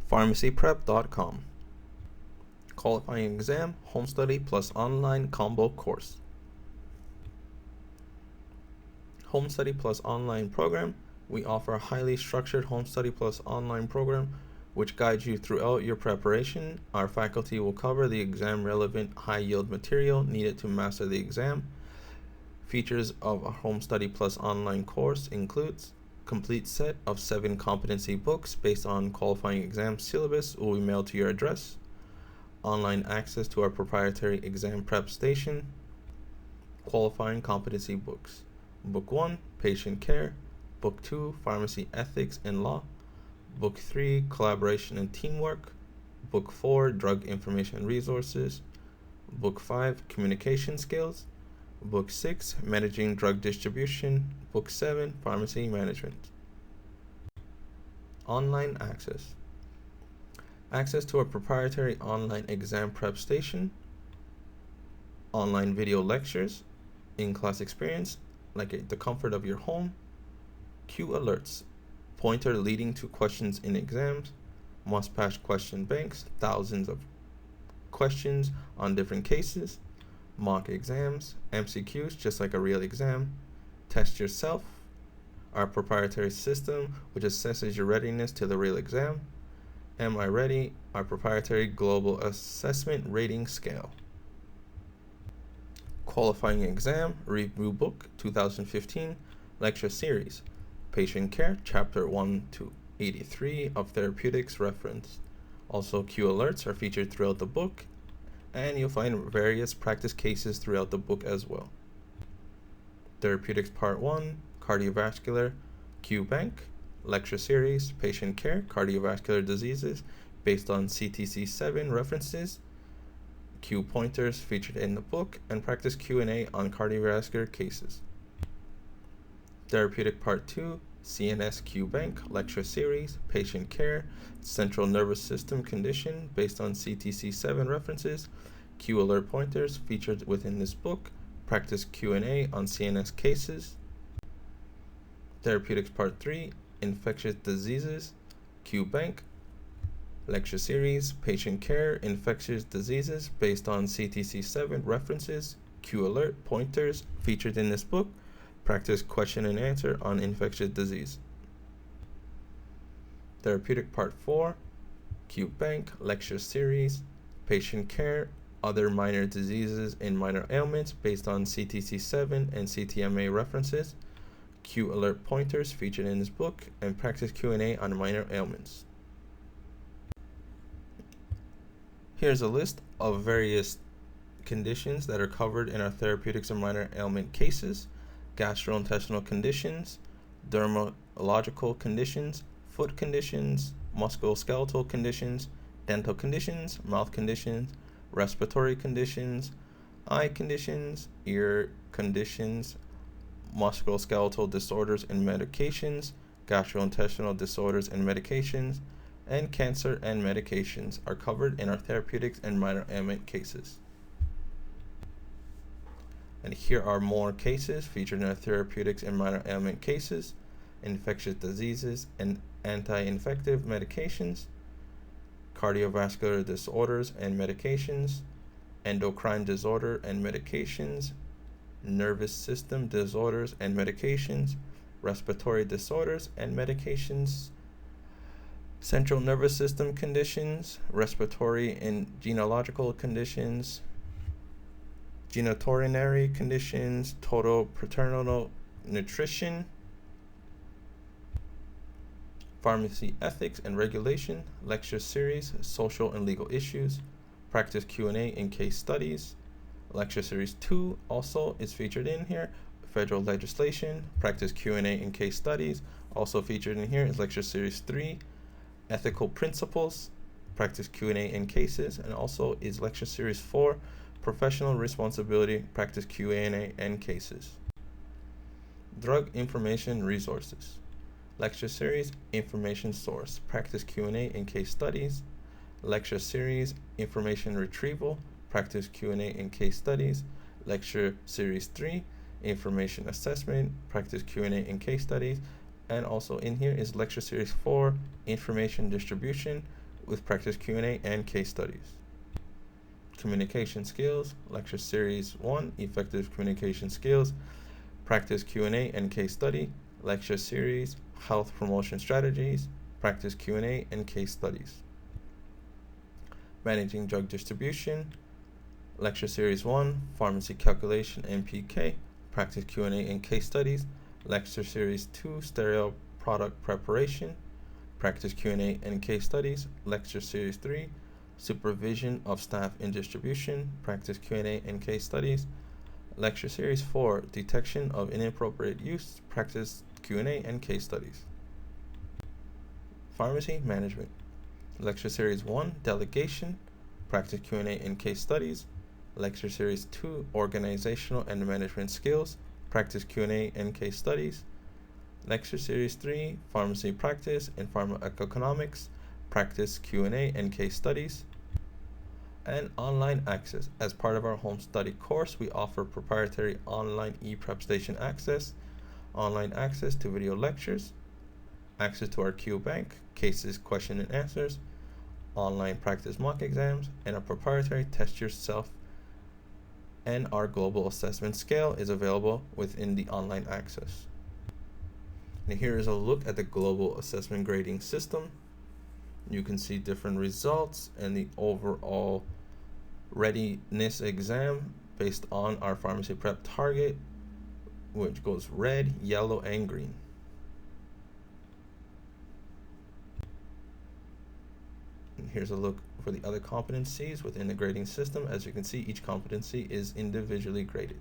pharmacyprep.com. Qualifying exam, home study plus online combo course. Home study plus online program. We offer a highly structured home study plus online program which guides you throughout your preparation. Our faculty will cover the exam relevant high yield material needed to master the exam. Features of a home study plus online course includes complete set of 7 competency books based on qualifying exam syllabus will be mailed to your address. Online access to our proprietary exam prep station. Qualifying competency books. Book 1, Patient Care. Book 2, Pharmacy Ethics and Law. Book 3, Collaboration and Teamwork. Book 4, Drug Information Resources. Book 5, Communication Skills. Book 6, Managing Drug Distribution. Book 7, Pharmacy Management. Online access. Access to a proprietary online exam prep station. Online video lectures. In-class experience, like at the comfort of your home. Q alerts. Pointer leading to questions in exams. Must-pass question banks. Thousands of questions on different cases. Mock exams, MCQs, just like a real exam. Test yourself, our proprietary system, which assesses your readiness to the real exam. Am I Ready, our proprietary global assessment rating scale. Qualifying exam, review book, 2015, lecture series, Patient Care, chapter 1 to 83 of therapeutics referenced. Also, Q alerts are featured throughout the book, and you'll find various practice cases throughout the book as well. Therapeutics Part 1, Cardiovascular, Q Bank, Lecture Series, Patient Care, Cardiovascular Diseases, based on CTC 7 references, Q pointers featured in the book, and practice Q&A on cardiovascular cases. Therapeutic Part 2, CNS Q Bank, Lecture Series, Patient Care, Central Nervous System Condition based on CTC 7 references, Q alert pointers featured within this book, practice Q&A on CNS cases. Therapeutics Part 3, Infectious Diseases, Q Bank, Lecture Series, Patient Care, Infectious Diseases based on CTC 7 references, Q alert pointers featured in this book, practice question and answer on infectious disease. Therapeutic Part 4, Q Bank, Lecture Series, Patient Care, Other Minor Diseases and Minor Ailments based on CTC 7 and CTMA references, Q alert pointers featured in this book, and practice Q&A on minor ailments. Here's a list of various conditions that are covered in our therapeutics and minor ailment cases: gastrointestinal conditions, dermatological conditions, foot conditions, musculoskeletal conditions, dental conditions, mouth conditions, respiratory conditions, eye conditions, ear conditions, musculoskeletal disorders and medications, gastrointestinal disorders and medications, and cancer and medications are covered in our therapeutics and minor ailment cases. And here are more cases featured in our therapeutics and minor ailment cases: infectious diseases and anti-infective medications, cardiovascular disorders and medications, endocrine disorder and medications, nervous system disorders and medications, respiratory disorders and medications, central nervous system conditions, respiratory and genealogical conditions, genitourinary conditions, total paternal nutrition, pharmacy ethics and regulation, lecture series, social and legal issues, practice Q&A in case studies. Lecture series 2 also is featured in here, federal legislation, practice Q&A in case studies. Also featured in here is lecture series 3, ethical principles, practice Q&A in cases, and also is lecture series 4, professional responsibility, practice Q&A and cases. Drug information resources, lecture series, information source, practice Q&A in case studies. Lecture series, information retrieval, practice Q&A in case studies. Lecture series 3, information assessment, practice Q&A in case studies. And also in here is lecture series 4, information distribution, with practice Q&A and case studies. Communication skills, lecture series 1, effective communication skills, practice Q&A and case study, lecture series, health promotion strategies, practice Q&A and case studies. Managing drug distribution, lecture series 1, pharmacy calculation MPK, practice Q&A and case studies, lecture series 2, sterile product preparation, practice Q&A and case studies, lecture series 3, supervision of staff in distribution, practice Q&A and case studies, lecture series 4, detection of inappropriate use, practice Q&A and case studies. Pharmacy management, lecture series 1, delegation, practice Q&A and case studies, lecture series 2, organizational and management skills, practice Q&A and case studies, lecture series 3, pharmacy practice and pharmacoeconomics, practice Q&A and case studies. And online access. As part of our home study course, we offer proprietary online ePrep station access, online access to video lectures, access to our Q bank, cases, question and answers, online practice mock exams, and a proprietary test yourself. And our global assessment scale is available within the online access. And here is a look at the global assessment grading system. You can see different results and the overall readiness exam based on our pharmacy prep target, which goes red, yellow, and green. And here's a look for the other competencies within the grading system. As you can see, each competency is individually graded.